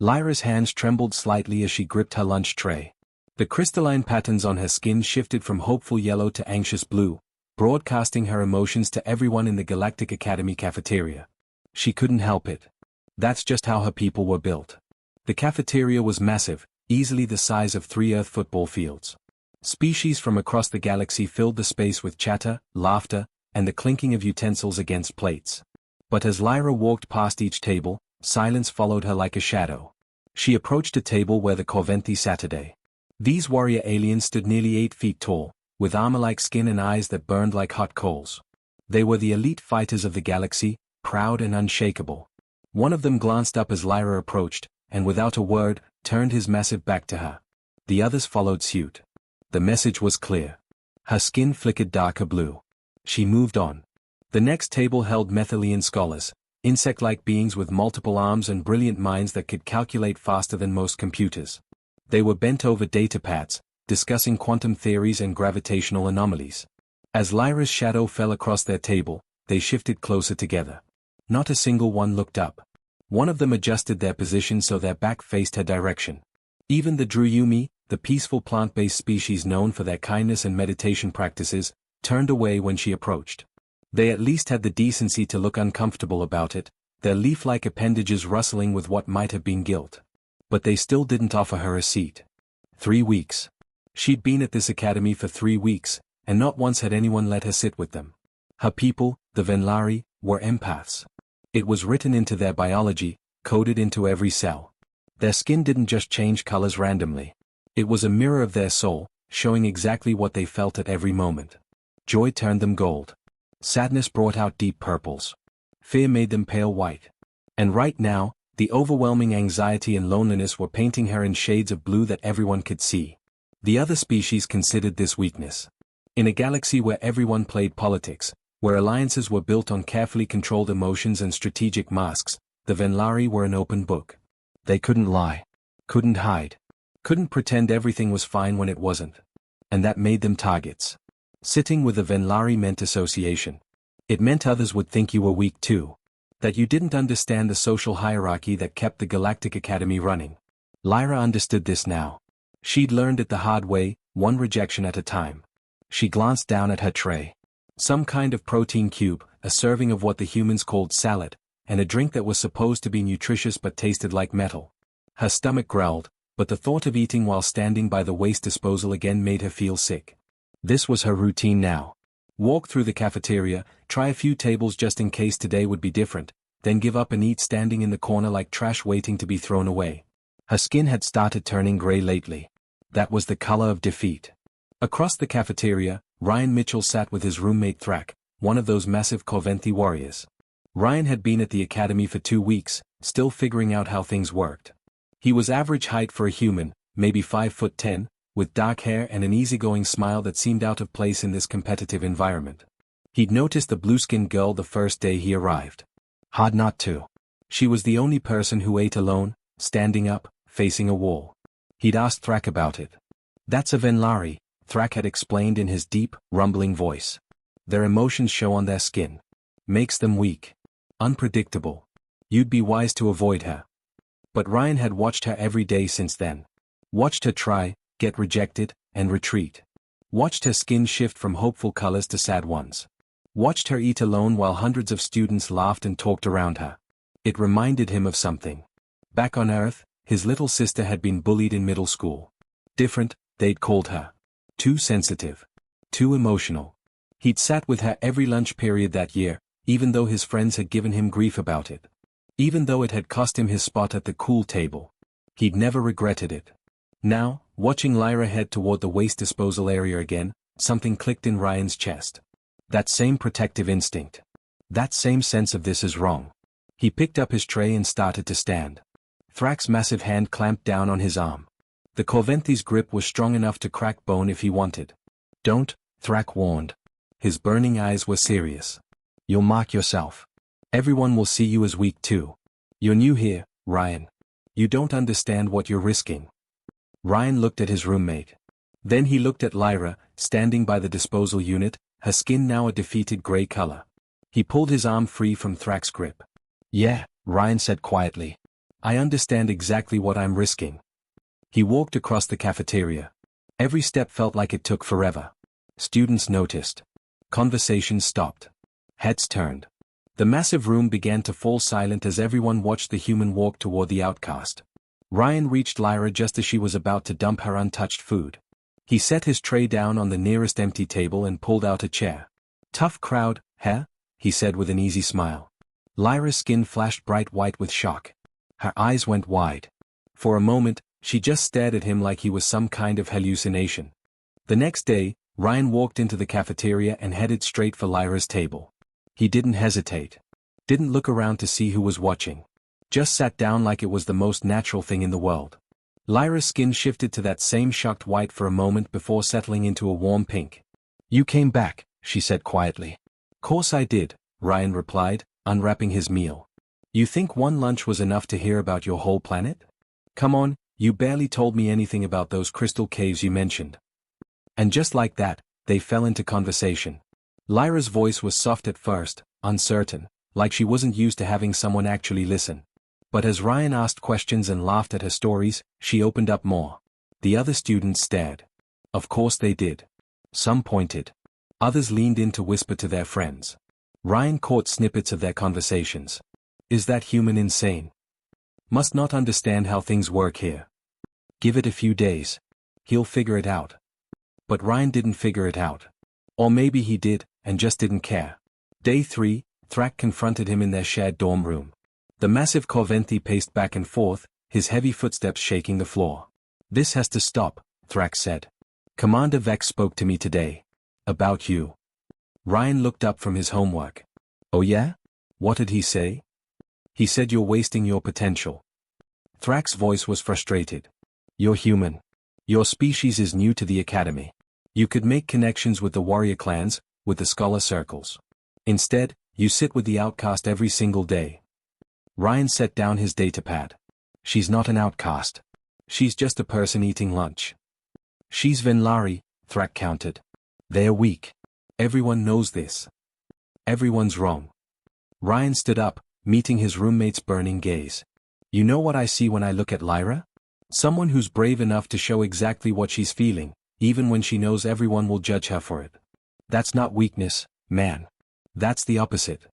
Lyra's hands trembled slightly as she gripped her lunch tray. The crystalline patterns on her skin shifted from hopeful yellow to anxious blue, broadcasting her emotions to everyone in the Galactic Academy cafeteria. She couldn't help it. That's just how her people were built. The cafeteria was massive, easily the size of 3 Earth football fields. Species from across the galaxy filled the space with chatter, laughter, and the clinking of utensils against plates. But as Lyra walked past each table, silence followed her like a shadow. She approached a table where the Corventi sat today. These warrior aliens stood nearly 8 feet tall, with armor-like skin and eyes that burned like hot coals. They were the elite fighters of the galaxy, proud and unshakable. One of them glanced up as Lyra approached, and without a word, turned his massive back to her. The others followed suit. The message was clear. Her skin flickered darker blue. She moved on. The next table held Methelian scholars, insect-like beings with multiple arms and brilliant minds that could calculate faster than most computers. They were bent over datapads, discussing quantum theories and gravitational anomalies. As Lyra's shadow fell across their table, they shifted closer together. Not a single one looked up. One of them adjusted their position so their back faced her direction. Even the Druyumi, the peaceful plant-based species known for their kindness and meditation practices, turned away when she approached. They at least had the decency to look uncomfortable about it, their leaf-like appendages rustling with what might have been guilt. But they still didn't offer her a seat. 3 weeks. She'd been at this academy for 3 weeks, and not once had anyone let her sit with them. Her people, the Venlari, were empaths. It was written into their biology, coded into every cell. Their skin didn't just change colors randomly. It was a mirror of their soul, showing exactly what they felt at every moment. Joy turned them gold. Sadness brought out deep purples. Fear made them pale white. And right now, the overwhelming anxiety and loneliness were painting her in shades of blue that everyone could see. The other species considered this weakness. In a galaxy where everyone played politics, where alliances were built on carefully controlled emotions and strategic masks, the Venlari were an open book. They couldn't lie. Couldn't hide. Couldn't pretend everything was fine when it wasn't. And that made them targets. Sitting with the Venlari meant association. It meant others would think you were weak too. That you didn't understand the social hierarchy that kept the Galactic Academy running. Lyra understood this now. She'd learned it the hard way, one rejection at a time. She glanced down at her tray. Some kind of protein cube, a serving of what the humans called salad, and a drink that was supposed to be nutritious but tasted like metal. Her stomach growled, but the thought of eating while standing by the waste disposal again made her feel sick. This was her routine now. Walk through the cafeteria, try a few tables just in case today would be different, then give up and eat standing in the corner like trash waiting to be thrown away. Her skin had started turning gray lately. That was the color of defeat. Across the cafeteria, Ryan Mitchell sat with his roommate Thrak, one of those massive Corventi warriors. Ryan had been at the academy for 2 weeks, still figuring out how things worked. He was average height for a human, maybe 5'10", with dark hair and an easygoing smile that seemed out of place in this competitive environment. He'd noticed the blue-skinned girl the first day he arrived. Hard not to. She was the only person who ate alone, standing up, facing a wall. He'd asked Thrak about it. That's a Venlari, Thrak had explained in his deep, rumbling voice. Their emotions show on their skin. Makes them weak. Unpredictable. You'd be wise to avoid her. But Ryan had watched her every day since then. Watched her try, get rejected, and retreat. Watched her skin shift from hopeful colors to sad ones. Watched her eat alone while hundreds of students laughed and talked around her. It reminded him of something. Back on Earth, his little sister had been bullied in middle school. Different, they'd called her. Too sensitive. Too emotional. He'd sat with her every lunch period that year, even though his friends had given him grief about it. Even though it had cost him his spot at the cool table. He'd never regretted it. Now, watching Lyra head toward the waste disposal area again, something clicked in Ryan's chest. That same protective instinct. That same sense of this is wrong. He picked up his tray and started to stand. Thrak's massive hand clamped down on his arm. The Corventi's grip was strong enough to crack bone if he wanted. Don't, Thrak warned. His burning eyes were serious. You'll mark yourself. Everyone will see you as weak too. You're new here, Ryan. You don't understand what you're risking. Ryan looked at his roommate. Then he looked at Lyra, standing by the disposal unit, her skin now a defeated gray color. He pulled his arm free from Thrak's grip. Yeah, Ryan said quietly. I understand exactly what I'm risking. He walked across the cafeteria. Every step felt like it took forever. Students noticed. Conversations stopped. Heads turned. The massive room began to fall silent as everyone watched the human walk toward the outcast. Ryan reached Lyra just as she was about to dump her untouched food. He set his tray down on the nearest empty table and pulled out a chair. Tough crowd, huh? He said with an easy smile. Lyra's skin flashed bright white with shock. Her eyes went wide. For a moment, she just stared at him like he was some kind of hallucination. The next day, Ryan walked into the cafeteria and headed straight for Lyra's table. He didn't hesitate. Didn't look around to see who was watching. Just sat down like it was the most natural thing in the world. Lyra's skin shifted to that same shocked white for a moment before settling into a warm pink. You came back, she said quietly. Course I did, Ryan replied, unwrapping his meal. You think one lunch was enough to hear about your whole planet? Come on, you barely told me anything about those crystal caves you mentioned. And just like that, they fell into conversation. Lyra's voice was soft at first, uncertain, like she wasn't used to having someone actually listen. But as Ryan asked questions and laughed at her stories, she opened up more. The other students stared. Of course they did. Some pointed. Others leaned in to whisper to their friends. Ryan caught snippets of their conversations. Is that human insane? Must not understand how things work here. Give it a few days. He'll figure it out. But Ryan didn't figure it out. Or maybe he did, and just didn't care. Day 3, Thrak confronted him in their shared dorm room. The massive Corventhi paced back and forth, his heavy footsteps shaking the floor. This has to stop, Thrak said. Commander Vex spoke to me today. About you. Ryan looked up from his homework. Oh yeah? What did he say? He said you're wasting your potential. Thrak's voice was frustrated. You're human. Your species is new to the academy. You could make connections with the warrior clans, with the scholar circles. Instead, you sit with the outcast every single day. Ryan set down his datapad. She's not an outcast. She's just a person eating lunch. She's Venlari, Thrak countered. They're weak. Everyone knows this. Everyone's wrong. Ryan stood up, meeting his roommate's burning gaze. You know what I see when I look at Lyra? Someone who's brave enough to show exactly what she's feeling, even when she knows everyone will judge her for it. That's not weakness, man. That's the opposite.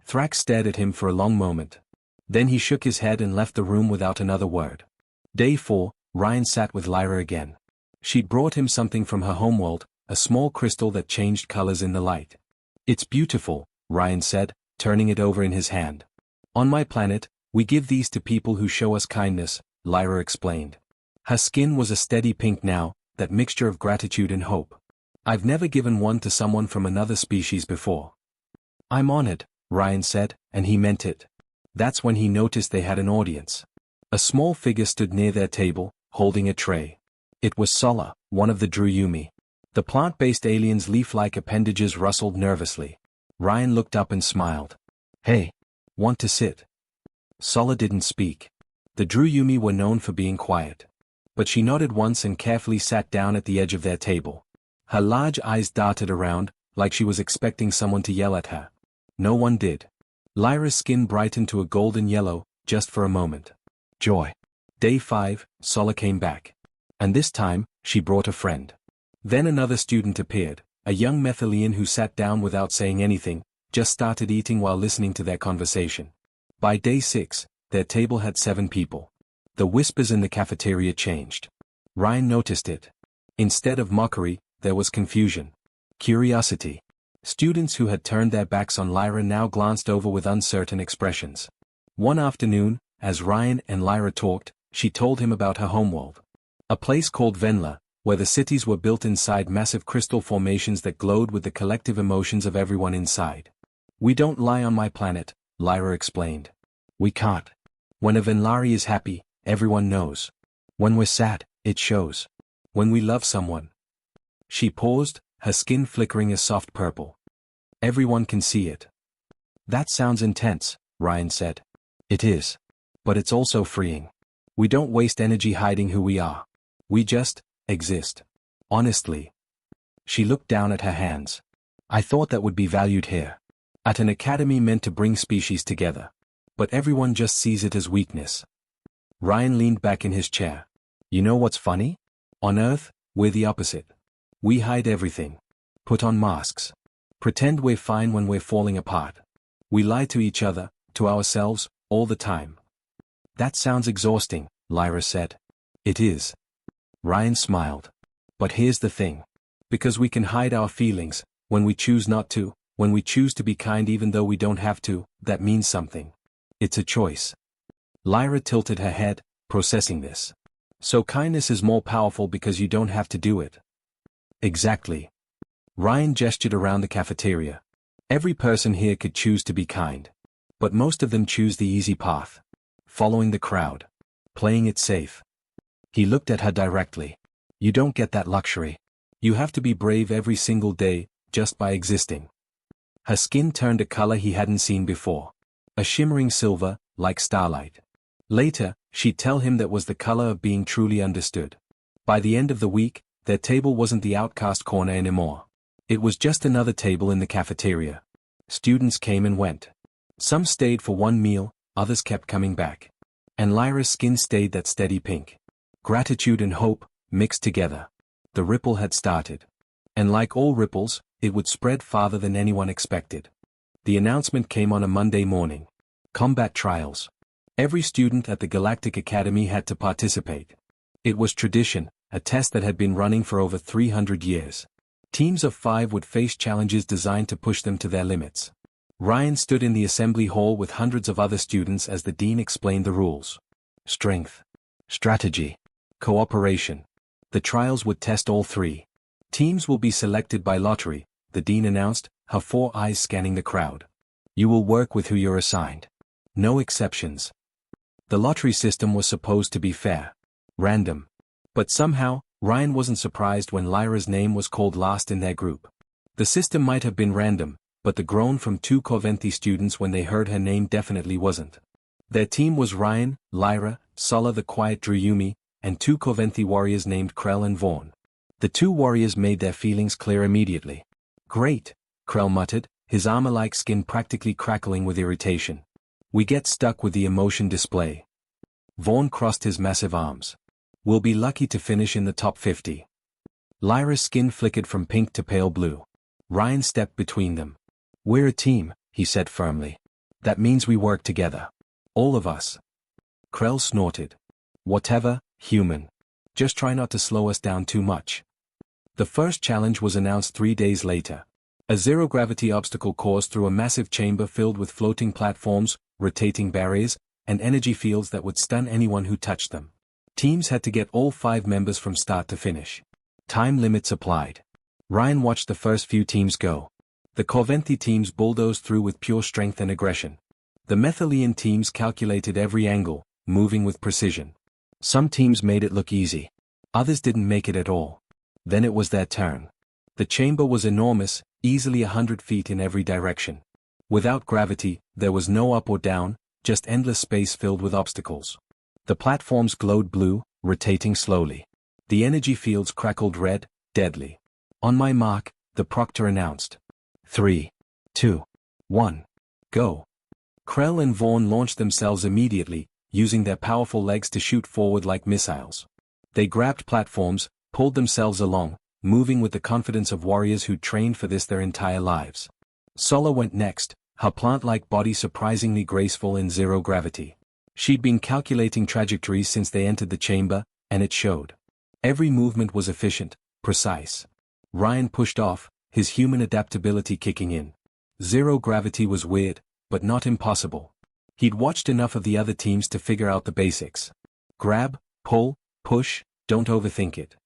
Thrak stared at him for a long moment. Then he shook his head and left the room without another word. Day 4, Ryan sat with Lyra again. She'd brought him something from her homeworld, a small crystal that changed colors in the light. It's beautiful, Ryan said, turning it over in his hand. On my planet, we give these to people who show us kindness, Lyra explained. Her skin was a steady pink now, that mixture of gratitude and hope. I've never given one to someone from another species before. I'm honored, Ryan said, and he meant it. That's when he noticed they had an audience. A small figure stood near their table, holding a tray. It was Sola, one of the Druyumi. The plant-based alien's leaf-like appendages rustled nervously. Ryan looked up and smiled. Hey, want to sit? Sola didn't speak. The Druyumi were known for being quiet. But she nodded once and carefully sat down at the edge of their table. Her large eyes darted around, like she was expecting someone to yell at her. No one did. Lyra's skin brightened to a golden yellow, just for a moment. Joy. Day 5, Sola came back. And this time, she brought a friend. Then another student appeared, a young Methalian who sat down without saying anything, just started eating while listening to their conversation. By day 6, their table had 7 people. The whispers in the cafeteria changed. Ryan noticed it. Instead of mockery, there was confusion. Curiosity. Students who had turned their backs on Lyra now glanced over with uncertain expressions. One afternoon, as Ryan and Lyra talked, she told him about her homeworld. A place called Venla, where the cities were built inside massive crystal formations that glowed with the collective emotions of everyone inside. We don't lie on my planet, Lyra explained. We can't. When a Venlari is happy, everyone knows. When we're sad, it shows. When we love someone. She paused, her skin flickering a soft purple. Everyone can see it. That sounds intense, Ryan said. It is. But it's also freeing. We don't waste energy hiding who we are. We just exist. Honestly. She looked down at her hands. I thought that would be valued here. At an academy meant to bring species together. But everyone just sees it as weakness. Ryan leaned back in his chair. You know what's funny? On Earth, we're the opposite. We hide everything. Put on masks. Pretend we're fine when we're falling apart. We lie to each other, to ourselves, all the time. That sounds exhausting, Lyra said. It is. Ryan smiled. But here's the thing. Because we can hide our feelings, when we choose not to, when we choose to be kind even though we don't have to, that means something. It's a choice. Lyra tilted her head, processing this. So kindness is more powerful because you don't have to do it. Exactly. Ryan gestured around the cafeteria. Every person here could choose to be kind. But most of them choose the easy path. Following the crowd. Playing it safe. He looked at her directly. You don't get that luxury. You have to be brave every single day, just by existing. Her skin turned a color he hadn't seen before. A shimmering silver, like starlight. Later, she'd tell him that was the color of being truly understood. By the end of the week, their table wasn't the outcast corner anymore. It was just another table in the cafeteria. Students came and went. Some stayed for one meal, others kept coming back. And Lyra's skin stayed that steady pink. Gratitude and hope, mixed together. The ripple had started. And like all ripples, it would spread farther than anyone expected. The announcement came on a Monday morning. Combat trials. Every student at the Galactic Academy had to participate. It was tradition, a test that had been running for over 300 years. Teams of 5 would face challenges designed to push them to their limits. Ryan stood in the assembly hall with hundreds of other students as the dean explained the rules. Strength. Strategy. Cooperation. The trials would test all 3. Teams will be selected by lottery, the dean announced, her 4 eyes scanning the crowd. You will work with who you're assigned. No exceptions. The lottery system was supposed to be fair. Random. But somehow, Ryan wasn't surprised when Lyra's name was called last in their group. The system might have been random, but the groan from 2 Coventhi students when they heard her name definitely wasn't. Their team was Ryan, Lyra, Sulla the quiet Druyumi, and 2 Coventhi warriors named Krell and Vaughn. The 2 warriors made their feelings clear immediately. Great, Krell muttered, his armor-like skin practically crackling with irritation. We get stuck with the emotion display. Vaughn crossed his massive arms. We'll be lucky to finish in the top 50. Lyra's skin flickered from pink to pale blue. Ryan stepped between them. We're a team, he said firmly. That means we work together. All of us. Krell snorted. Whatever, human. Just try not to slow us down too much. The first challenge was announced 3 days later. A zero-gravity obstacle course through a massive chamber filled with floating platforms, rotating barriers, and energy fields that would stun anyone who touched them. Teams had to get all 5 members from start to finish. Time limits applied. Ryan watched the first few teams go. The Coventhi teams bulldozed through with pure strength and aggression. The Methalian teams calculated every angle, moving with precision. Some teams made it look easy. Others didn't make it at all. Then it was their turn. The chamber was enormous, easily 100 feet in every direction. Without gravity, there was no up or down, just endless space filled with obstacles. The platforms glowed blue, rotating slowly. The energy fields crackled red, deadly. On my mark, the proctor announced. 3, 2, 1, go. Krell and Vaughn launched themselves immediately, using their powerful legs to shoot forward like missiles. They grabbed platforms, pulled themselves along, moving with the confidence of warriors who'd trained for this their entire lives. Sulla went next, her plant-like body surprisingly graceful in zero gravity. She'd been calculating trajectories since they entered the chamber, and it showed. Every movement was efficient, precise. Ryan pushed off, his human adaptability kicking in. Zero gravity was weird, but not impossible. He'd watched enough of the other teams to figure out the basics. Grab, pull, push, don't overthink it.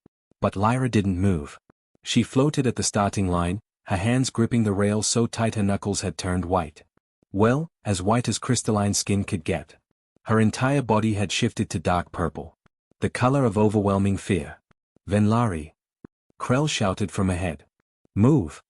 But Lyra didn't move. She floated at the starting line, her hands gripping the rail so tight her knuckles had turned white. Well, as white as crystalline skin could get. Her entire body had shifted to dark purple. The color of overwhelming fear. Venlari. Krell shouted from ahead. Move.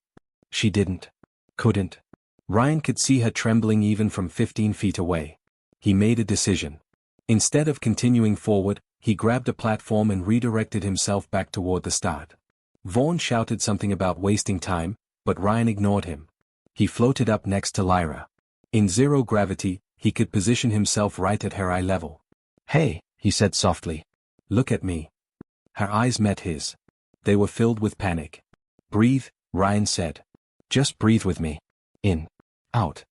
She didn't. Couldn't. Ryan could see her trembling even from 15 feet away. He made a decision. Instead of continuing forward, he grabbed a platform and redirected himself back toward the start. Vaughn shouted something about wasting time, but Ryan ignored him. He floated up next to Lyra. In zero gravity, he could position himself right at her eye level. Hey, he said softly. Look at me. Her eyes met his. They were filled with panic. Breathe, Ryan said. Just breathe with me. In. Out.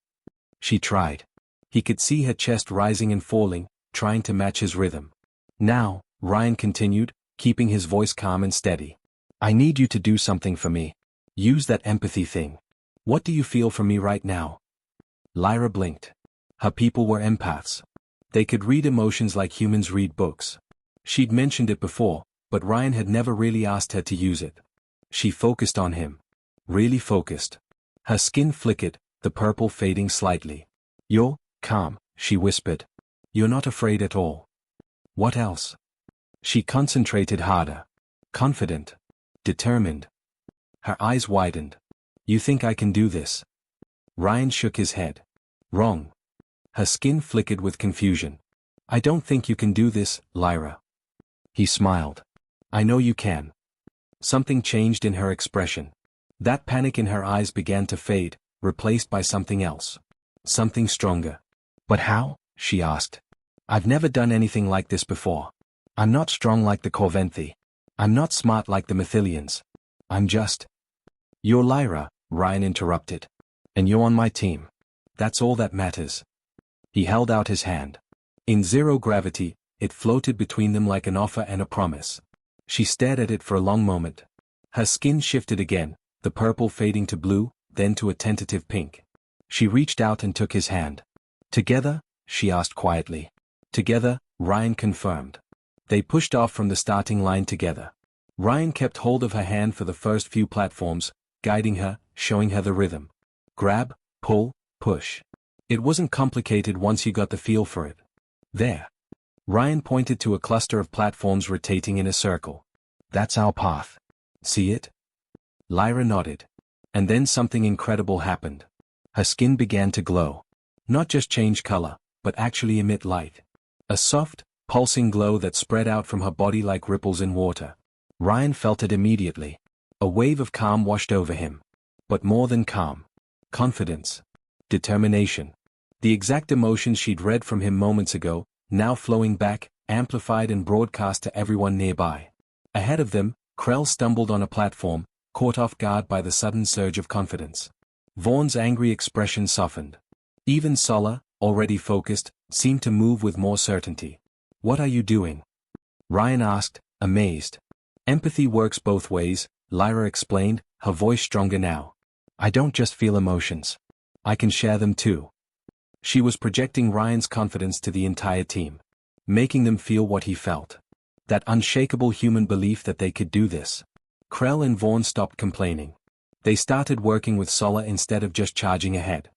She tried. He could see her chest rising and falling, trying to match his rhythm. Now, Ryan continued, keeping his voice calm and steady. I need you to do something for me. Use that empathy thing. What do you feel for me right now? Lyra blinked. Her people were empaths. They could read emotions like humans read books. She'd mentioned it before, but Ryan had never really asked her to use it. She focused on him. Really focused. Her skin flickered, the purple fading slightly. You're calm, she whispered. You're not afraid at all. What else? She concentrated harder. Confident. Determined. Her eyes widened. You think I can do this? Ryan shook his head. Wrong. Her skin flickered with confusion. I don't think you can do this, Lyra. He smiled. I know you can. Something changed in her expression. That panic in her eyes began to fade, replaced by something else. Something stronger. But how? She asked. I've never done anything like this before. I'm not strong like the Corventhi. I'm not smart like the Mathilians. I'm just... You're Lyra, Ryan interrupted. And you're on my team. That's all that matters. He held out his hand. In zero gravity, it floated between them like an offer and a promise. She stared at it for a long moment. Her skin shifted again, the purple fading to blue, then to a tentative pink. She reached out and took his hand. Together? She asked quietly. Together, Ryan confirmed. They pushed off from the starting line together. Ryan kept hold of her hand for the first few platforms, guiding her, showing her the rhythm. Grab, pull, push. It wasn't complicated once you got the feel for it. There. Ryan pointed to a cluster of platforms rotating in a circle. That's our path. See it? Lyra nodded. And then something incredible happened. Her skin began to glow. Not just change color, but actually emit light. A soft, pulsing glow that spread out from her body like ripples in water. Ryan felt it immediately. A wave of calm washed over him. But more than calm. Confidence. Determination. The exact emotions she'd read from him moments ago, now flowing back, amplified and broadcast to everyone nearby. Ahead of them, Krell stumbled on a platform, caught off guard by the sudden surge of confidence. Vaughn's angry expression softened. Even Sola, already focused, seemed to move with more certainty. What are you doing? Ryan asked, amazed. Empathy works both ways, Lyra explained, her voice stronger now. I don't just feel emotions. I can share them too. She was projecting Ryan's confidence to the entire team. Making them feel what he felt. That unshakable human belief that they could do this. Krell and Vaughn stopped complaining. They started working with Sola instead of just charging ahead.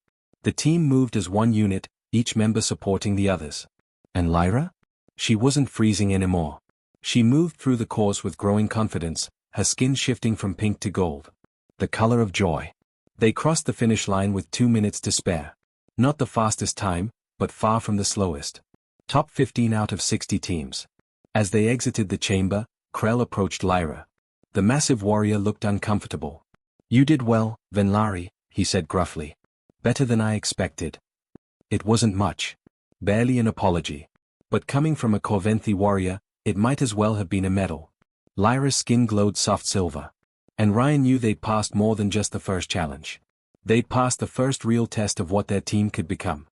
The team moved as one unit, each member supporting the others. And Lyra? She wasn't freezing anymore. She moved through the course with growing confidence, her skin shifting from pink to gold. The color of joy. They crossed the finish line with 2 minutes to spare. Not the fastest time, but far from the slowest. Top 15 out of 60 teams. As they exited the chamber, Krell approached Lyra. The massive warrior looked uncomfortable. You did well, Venlari, he said gruffly. Better than I expected. It wasn't much. Barely an apology. But coming from a Corventhi warrior, it might as well have been a medal. Lyra's skin glowed soft silver. And Ryan knew they'd passed more than just the first challenge. They'd passed the first real test of what their team could become.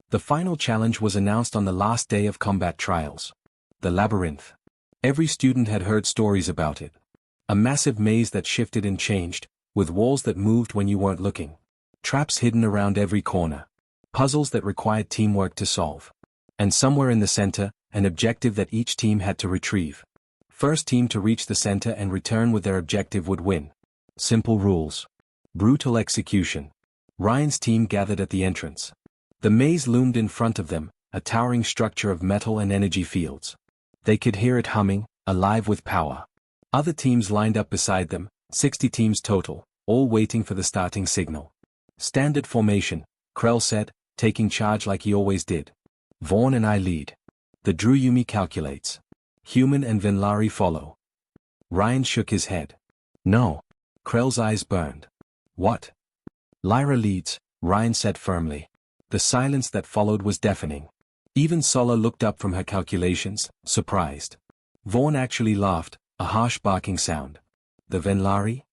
The final challenge was announced on the last day of combat trials. The labyrinth. Every student had heard stories about it. A massive maze that shifted and changed, with walls that moved when you weren't looking. Traps hidden around every corner. Puzzles that required teamwork to solve. And somewhere in the center, an objective that each team had to retrieve. First team to reach the center and return with their objective would win. Simple rules. Brutal execution. Ryan's team gathered at the entrance. The maze loomed in front of them, a towering structure of metal and energy fields. They could hear it humming, alive with power. Other teams lined up beside them, 60 teams total, all waiting for the starting signal. Standard formation, Krell said, taking charge like he always did. Vaughn and I lead. The Druyumi calculates. Human and Venlari follow. Ryan shook his head. No. Krell's eyes burned. What? Lyra leads, Ryan said firmly. The silence that followed was deafening. Even Sola looked up from her calculations, surprised. Vaughn actually laughed, a harsh barking sound. The Venlari?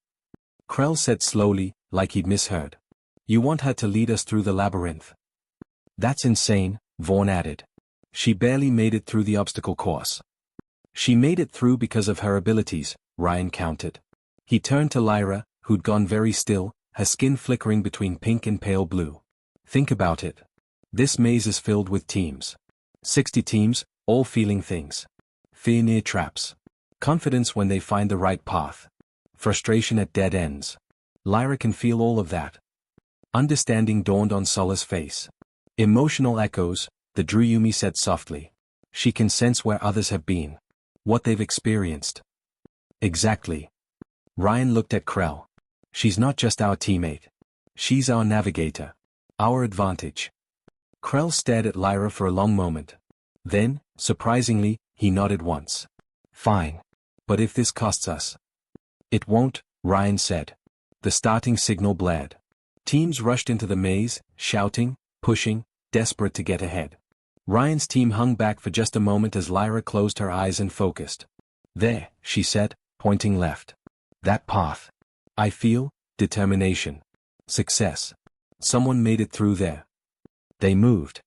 Krell said slowly, like he'd misheard. You want her to lead us through the labyrinth? That's insane, Vaughn added. She barely made it through the obstacle course. She made it through because of her abilities, Ryan countered. He turned to Lyra, who'd gone very still, her skin flickering between pink and pale blue. Think about it. This maze is filled with teams. 60 teams, all feeling things. Fear near traps. Confidence when they find the right path. Frustration at dead ends. Lyra can feel all of that. Understanding dawned on Sola's face. Emotional echoes, the Druyumi said softly. She can sense where others have been. What they've experienced. Exactly. Ryan looked at Krell. She's not just our teammate. She's our navigator. Our advantage. Krell stared at Lyra for a long moment. Then, surprisingly, he nodded once. Fine. But if this costs us? It won't, Ryan said. The starting signal blared. Teams rushed into the maze, shouting, pushing, desperate to get ahead. Ryan's team hung back for just a moment as Lyra closed her eyes and focused. There, she said, pointing left. That path. I feel determination. Success. Someone made it through there. They moved.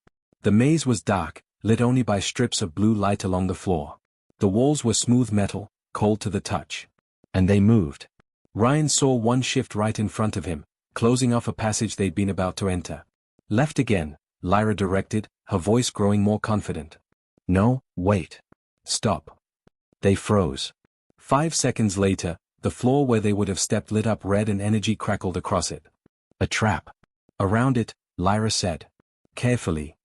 The maze was dark, lit only by strips of blue light along the floor. The walls were smooth metal, cold to the touch. And they moved. Ryan saw one shift right in front of him, closing off a passage they'd been about to enter. Left again, Lyra directed, her voice growing more confident. No, wait. Stop. They froze. 5 seconds later, the floor where they would have stepped lit up red and energy crackled across it. A trap. Around it, Lyra said. Carefully.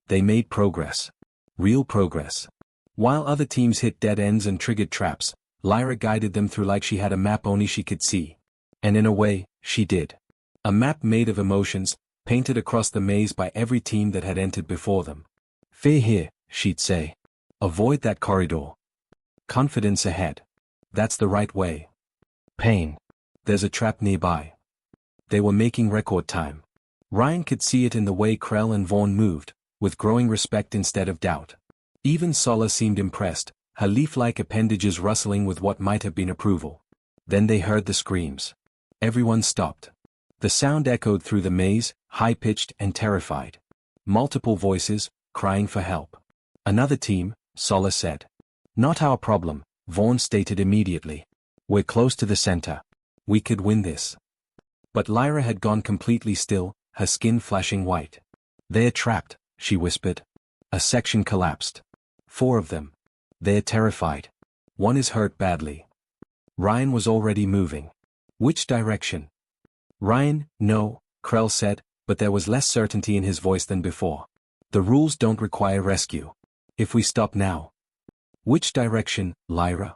They made progress. Real progress. While other teams hit dead ends and triggered traps, Lyra guided them through like she had a map only she could see. And in a way, she did. A map made of emotions, painted across the maze by every team that had entered before them. Fear here, she'd say. Avoid that corridor. Confidence ahead. That's the right way. Pain. There's a trap nearby. They were making record time. Ryan could see it in the way Krell and Vaughn moved, with growing respect instead of doubt. Even Sola seemed impressed, her leaf-like appendages rustling with what might have been approval. Then they heard the screams. Everyone stopped. The sound echoed through the maze, high-pitched and terrified. Multiple voices, crying for help. Another team, Sola said. Not our problem, Vaughn stated immediately. We're close to the center. We could win this. But Lyra had gone completely still, her skin flashing white. They're trapped, she whispered. A section collapsed. 4 of them. They're terrified. One is hurt badly. Ryan was already moving. Which direction? Ryan, no, Krell said, but there was less certainty in his voice than before. The rules don't require rescue. If we stop now. Which direction, Lyra?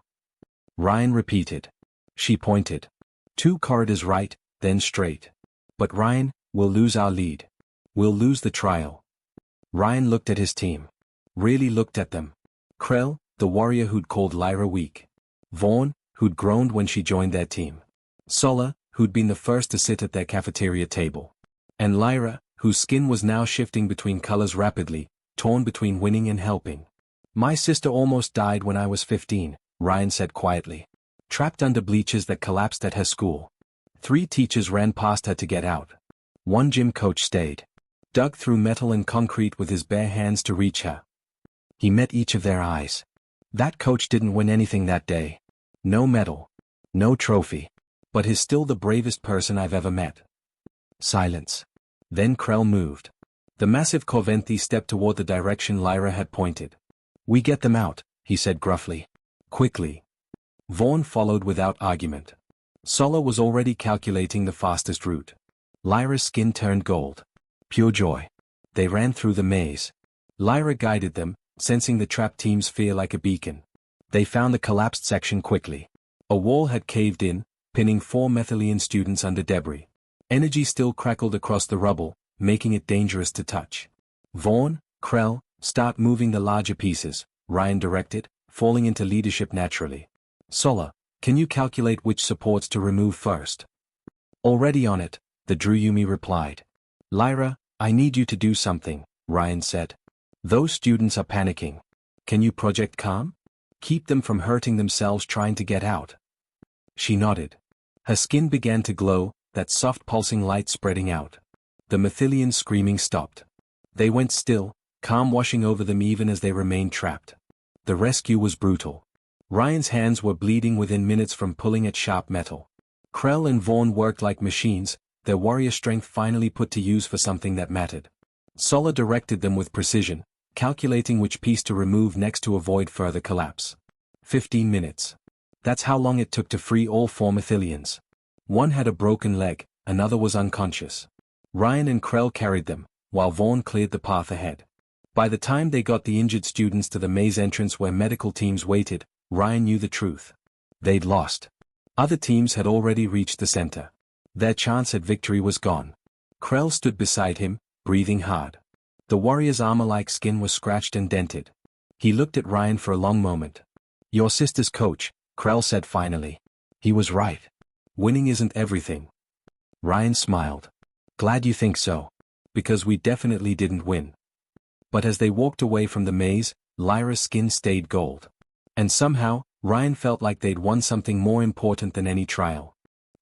Ryan repeated. She pointed. 2 corridors right, then straight. But Ryan, we'll lose our lead. We'll lose the trial. Ryan looked at his team. Really looked at them. Krell, the warrior who'd called Lyra weak. Vaughn, who'd groaned when she joined their team. Sola, who'd been the first to sit at their cafeteria table. And Lyra, whose skin was now shifting between colors rapidly, torn between winning and helping. My sister almost died when I was 15, Ryan said quietly. Trapped under bleachers that collapsed at her school. 3 teachers ran past her to get out. 1 gym coach stayed. Dug through metal and concrete with his bare hands to reach her. He met each of their eyes. That coach didn't win anything that day. No medal. No trophy. But he's still the bravest person I've ever met. Silence. Then Krell moved. The massive Corventhi stepped toward the direction Lyra had pointed. We get them out, he said gruffly. Quickly. Vaughn followed without argument. Sola was already calculating the fastest route. Lyra's skin turned gold. Pure joy. They ran through the maze. Lyra guided them, sensing the trapped team's fear like a beacon. They found the collapsed section quickly. A wall had caved in, pinning 4 Methelian students under debris. Energy still crackled across the rubble, making it dangerous to touch. Vaughn, Krell, start moving the larger pieces, Ryan directed, falling into leadership naturally. Sola, can you calculate which supports to remove first? Already on it, the Druyumi replied. Lyra, I need you to do something, Ryan said. Those students are panicking. Can you project calm? Keep them from hurting themselves trying to get out. She nodded. Her skin began to glow, that soft pulsing light spreading out. The Mythilians screaming stopped. They went still, calm washing over them even as they remained trapped. The rescue was brutal. Ryan's hands were bleeding within minutes from pulling at sharp metal. Krell and Vaughn worked like machines, their warrior strength finally put to use for something that mattered. Sola directed them with precision, calculating which piece to remove next to avoid further collapse. 15 minutes. That's how long it took to free all 4 Mythilians. One had a broken leg, another was unconscious. Ryan and Krell carried them, while Vaughn cleared the path ahead. By the time they got the injured students to the maze entrance where medical teams waited, Ryan knew the truth. They'd lost. Other teams had already reached the center. Their chance at victory was gone. Krell stood beside him, breathing hard. The warrior's armor-like skin was scratched and dented. He looked at Ryan for a long moment. "Your sister's coach," Krell said finally. He was right. Winning isn't everything. Ryan smiled. "Glad you think so. Because we definitely didn't win." But as they walked away from the maze, Lyra's skin stayed gold. And somehow, Ryan felt like they'd won something more important than any trial.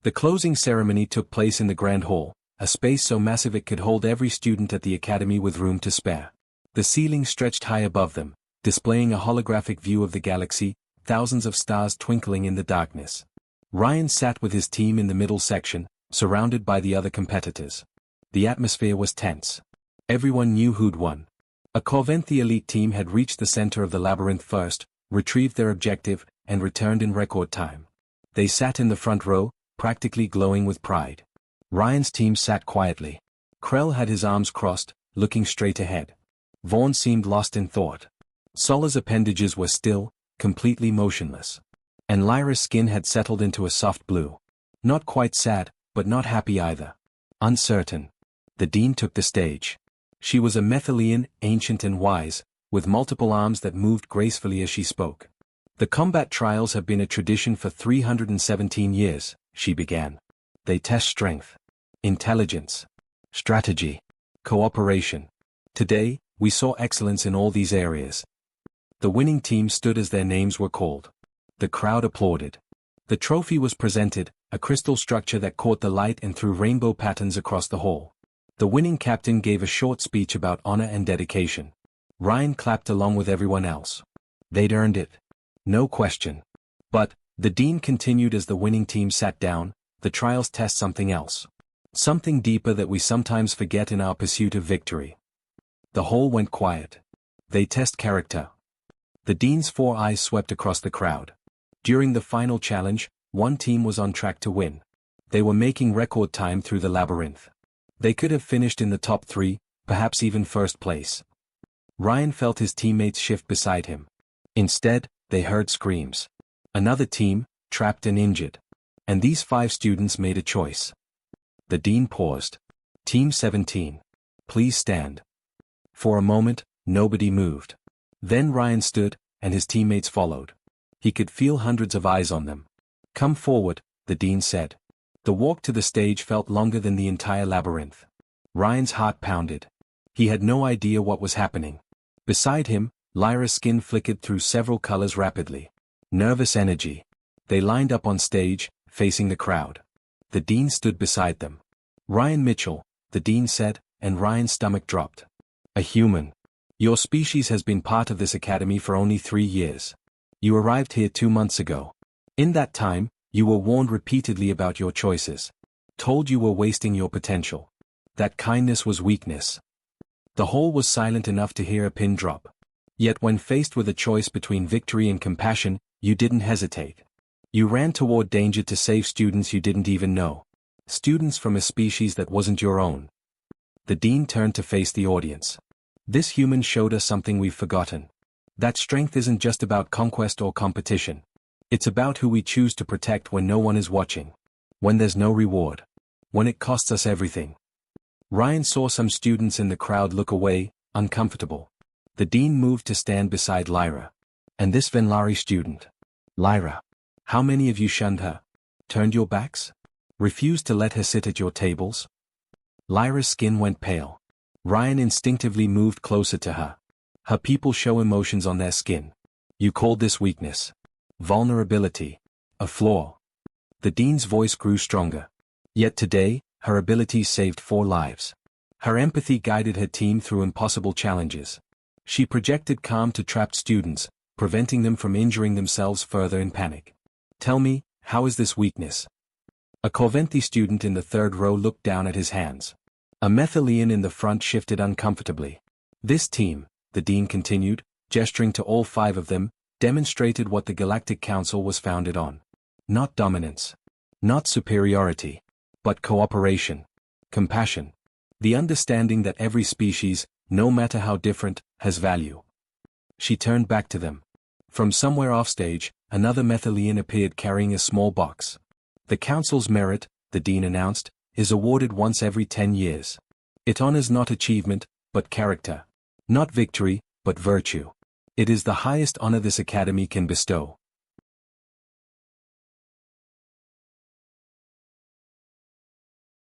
The closing ceremony took place in the Grand Hall, a space so massive it could hold every student at the academy with room to spare. The ceiling stretched high above them, displaying a holographic view of the galaxy, thousands of stars twinkling in the darkness. Ryan sat with his team in the middle section, surrounded by the other competitors. The atmosphere was tense. Everyone knew who'd won. A Corventhi elite team had reached the center of the labyrinth first, retrieved their objective, and returned in record time. They sat in the front row, practically glowing with pride. Ryan's team sat quietly. Krell had his arms crossed, looking straight ahead. Vaughn seemed lost in thought. Sola's appendages were still, completely motionless. And Lyra's skin had settled into a soft blue. Not quite sad, but not happy either. Uncertain. The Dean took the stage. She was a Methilian, ancient and wise, with multiple arms that moved gracefully as she spoke. "The combat trials have been a tradition for 317 years, she began. They test strength, intelligence, strategy, cooperation. Today, we saw excellence in all these areas." The winning team stood as their names were called. The crowd applauded. The trophy was presented, a crystal structure that caught the light and threw rainbow patterns across the hall. The winning captain gave a short speech about honor and dedication. Ryan clapped along with everyone else. They'd earned it. No question. But, the Dean continued as the winning team sat down, the trials test something else. Something deeper that we sometimes forget in our pursuit of victory. The hall went quiet. They test character. The Dean's 4 eyes swept across the crowd. During the final challenge, one team was on track to win. They were making record time through the labyrinth. They could have finished in the top 3, perhaps even first place. Ryan felt his teammates shift beside him. Instead, they heard screams. Another team, trapped and injured. And these 5 students made a choice. The Dean paused. "Team 17. Please stand." For a moment, nobody moved. Then Ryan stood, and his teammates followed. He could feel hundreds of eyes on them. "Come forward," the Dean said. The walk to the stage felt longer than the entire labyrinth. Ryan's heart pounded. He had no idea what was happening. Beside him, Lyra's skin flickered through several colors rapidly. Nervous energy. They lined up on stage, facing the crowd. The Dean stood beside them. "Ryan Mitchell," the Dean said, and Ryan's stomach dropped. "A human. Your species has been part of this academy for only 3 years. You arrived here 2 months ago. In that time, you were warned repeatedly about your choices. Told you were wasting your potential. That kindness was weakness." The hall was silent enough to hear a pin drop. Yet when faced with a choice between victory and compassion, you didn't hesitate. You ran toward danger to save students you didn't even know. Students from a species that wasn't your own. The Dean turned to face the audience. "This human showed us something we've forgotten. That strength isn't just about conquest or competition. It's about who we choose to protect when no one is watching. When there's no reward. When it costs us everything." Ryan saw some students in the crowd look away, uncomfortable. The Dean moved to stand beside Lyra. "And this Venlari student. Lyra. How many of you shunned her? Turned your backs? Refused to let her sit at your tables?" Lyra's skin went pale. Ryan instinctively moved closer to her. Her people show emotions on their skin. You called this weakness. Vulnerability. A flaw. The dean's voice grew stronger. Yet today, her abilities saved 4 lives. Her empathy guided her team through impossible challenges. She projected calm to trapped students, preventing them from injuring themselves further in panic. Tell me, how is this weakness? A Corventhi student in the 3rd row looked down at his hands. A Methelian in the front shifted uncomfortably. This team, the dean continued, gesturing to all 5 of them, demonstrated what the Galactic Council was founded on. Not dominance. Not superiority. But cooperation. Compassion. The understanding that every species, no matter how different, has value. She turned back to them. From somewhere offstage, another Methelian appeared carrying a small box. The Council's merit, the dean announced, is awarded once every 10 years. It honors not achievement, but character. Not victory, but virtue. It is the highest honor this academy can bestow.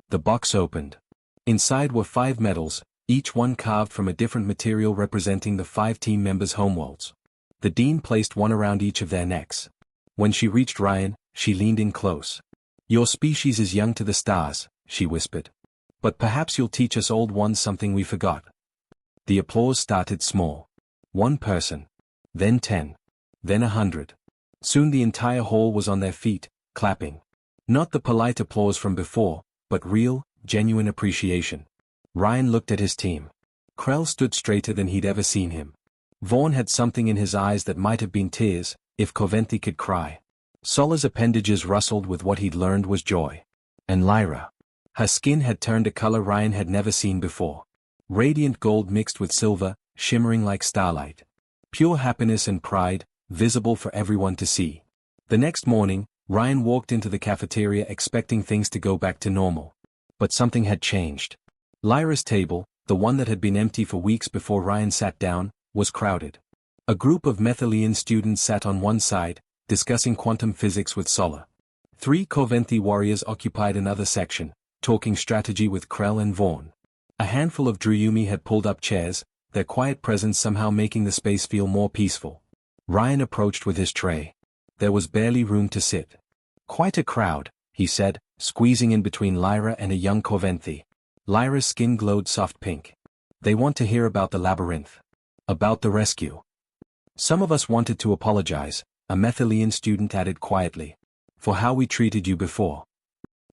The box opened. Inside were 5 medals, each one carved from a different material representing the 5 team members' homeworlds. The dean placed one around each of their necks. When she reached Ryan, she leaned in close. Your species is young to the stars, she whispered. But perhaps you'll teach us old ones something we forgot. The applause started small. 1 person. Then 10. Then 100. Soon the entire hall was on their feet, clapping. Not the polite applause from before, but real, genuine appreciation. Ryan looked at his team. Krell stood straighter than he'd ever seen him. Vaughn had something in his eyes that might have been tears, if Corventhi could cry. Sola's appendages rustled with what he'd learned was joy. And Lyra. Her skin had turned a color Ryan had never seen before. Radiant gold mixed with silver, shimmering like starlight. Pure happiness and pride, visible for everyone to see. The next morning, Ryan walked into the cafeteria expecting things to go back to normal. But something had changed. Lyra's table, the one that had been empty for weeks before Ryan sat down, was crowded. A group of Methelian students sat on one side, discussing quantum physics with Sola. 3 Corventhi warriors occupied another section, talking strategy with Krell and Vaughn. A handful of Druyumi had pulled up chairs, their quiet presence somehow making the space feel more peaceful. Ryan approached with his tray. There was barely room to sit. Quite a crowd, he said, squeezing in between Lyra and a young Corventhi. Lyra's skin glowed soft pink. They want to hear about the labyrinth. About the rescue. Some of us wanted to apologize, a Methelian student added quietly. For how we treated you before.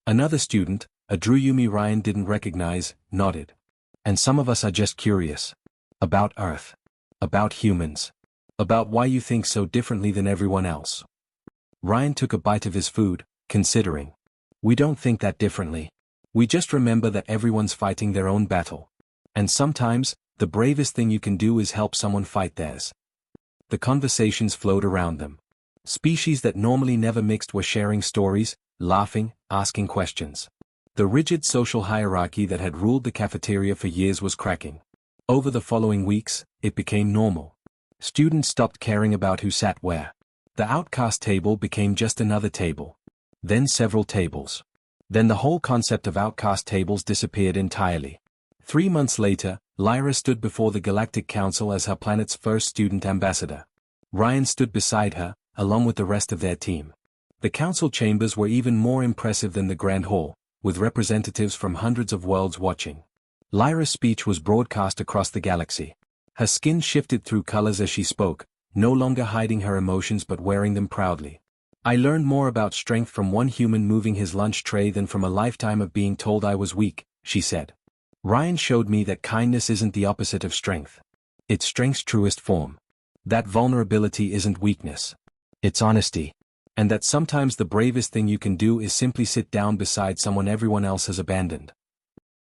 Another student, a Druyumi Ryan didn't recognize, nodded. And some of us are just curious. About Earth. About humans. About why you think so differently than everyone else. Ryan took a bite of his food, considering. We don't think that differently. We just remember that everyone's fighting their own battle. And sometimes, the bravest thing you can do is help someone fight theirs. The conversations flowed around them. Species that normally never mixed were sharing stories, laughing, asking questions. The rigid social hierarchy that had ruled the cafeteria for years was cracking. Over the following weeks, it became normal. Students stopped caring about who sat where. The outcast table became just another table. Then several tables. Then the whole concept of outcast tables disappeared entirely. 3 months later, Lyra stood before the Galactic Council as her planet's first student ambassador. Ryan stood beside her, along with the rest of their team. The council chambers were even more impressive than the Grand Hall, with representatives from hundreds of worlds watching. Lyra's speech was broadcast across the galaxy. Her skin shifted through colors as she spoke, no longer hiding her emotions but wearing them proudly. I learned more about strength from one human moving his lunch tray than from a lifetime of being told I was weak, she said. Ryan showed me that kindness isn't the opposite of strength. It's strength's truest form. That vulnerability isn't weakness. It's honesty. And that sometimes the bravest thing you can do is simply sit down beside someone everyone else has abandoned.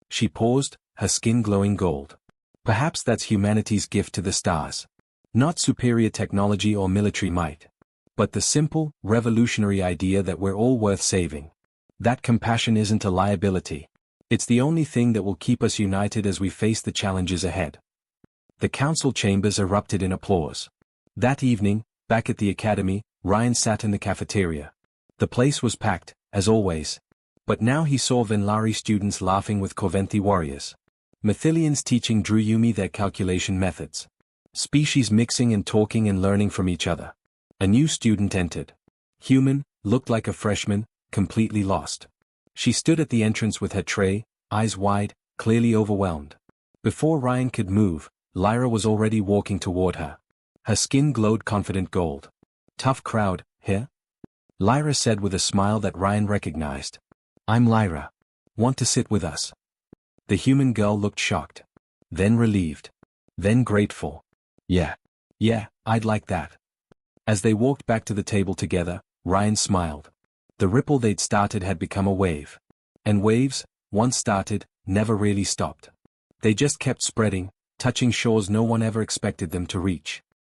She paused, her skin glowing gold. Perhaps that's humanity's gift to the stars. Not superior technology or military might. But the simple, revolutionary idea that we're all worth saving. That compassion isn't a liability. It's the only thing that will keep us united as we face the challenges ahead. The council chambers erupted in applause. That evening, back at the academy, Ryan sat in the cafeteria. The place was packed, as always. But now he saw Venlari students laughing with Corventhi warriors. Methilians teaching Druyumi their calculation methods. Species mixing and talking and learning from each other. A new student entered. Human, looked like a freshman, completely lost. She stood at the entrance with her tray, eyes wide, clearly overwhelmed. Before Ryan could move, Lyra was already walking toward her. Her skin glowed confident gold. Tough crowd, here? Lyra said with a smile that Ryan recognized. I'm Lyra. Want to sit with us? The human girl looked shocked. Then relieved. Then grateful. Yeah, I'd like that. As they walked back to the table together, Ryan smiled. The ripple they'd started had become a wave. And waves, once started, never really stopped. They just kept spreading, touching shores no one ever expected them to reach.